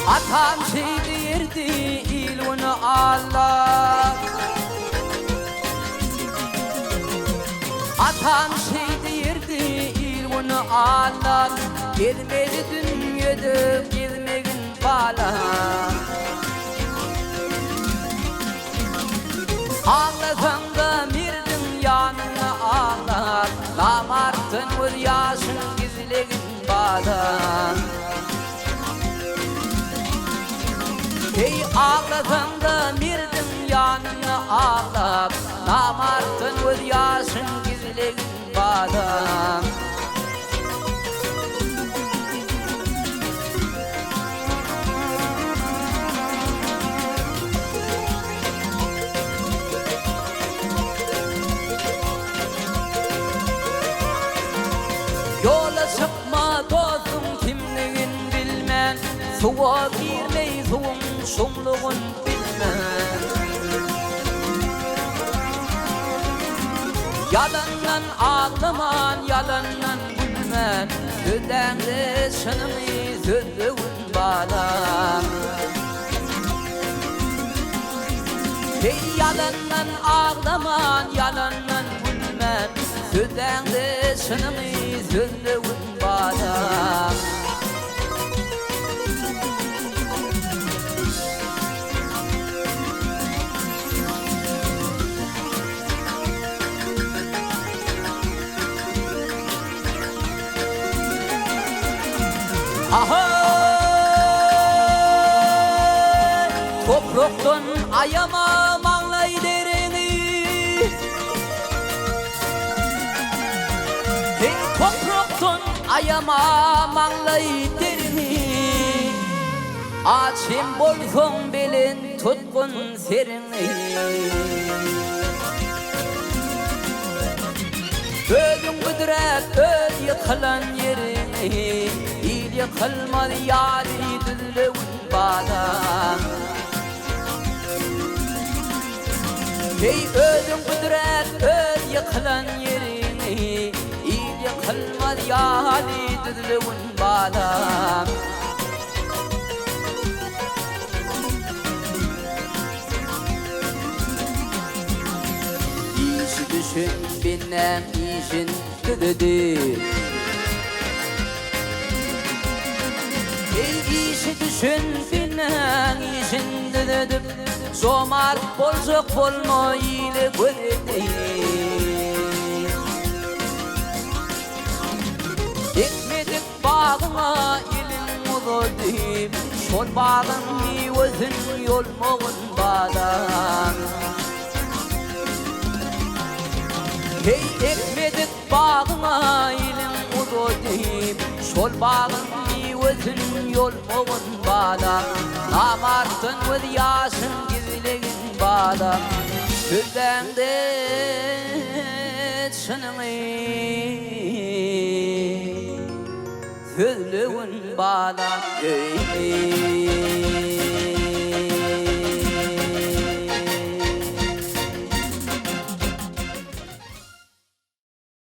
Atam şeydirdi ilunu Allah. Atam şeydirdi ilunu Allah. Gelmedi dünyada gelmegin bala. Ağlasam da mirdin yanına ağlar. Namartın vur yaşın gizlegin bala. Hey ağlasam da mirdin yanına ağlar. Namartın vur yaşın gizlegin bala. Yola çıkma dostum kimliğin bilmem. Suğa girmey suğun şumluğun bilmem. Yalandan ağlaman, yalandan gülmen. Sözdende şınımı sözlüğün bana. Hey yalandan ağlaman, yalandan gülmen. Sözdende şınımı sözlüğün bana. Aha topraktan ayama mağlay derini. Hey topraktan ayama mağlay derini. Açım bolsun belin tutkun serini. Özün kudret öz yıkılan yerini. Yıkılmadı yâri düzlüğün bana. Hey özün kudret öz yıkılan yerini. Yıkılmadı yâri düzlüğün bana. İşi düşün benim işin düdüdü. İşi düşün bilen işin düdüdüm. Somart bolsak bolma ile gördüm. Ekmedik bağıma ilin uzadım. Şol bağın meyvesini yolmağın bağdan. Hey ekmedik bağıma ilin uzadım. Şol bağın meyvesini yolmağın bağdan. Namartın vız yaşın gizlegin bağdan. Sözlende çınımı sözlüğün bağdan.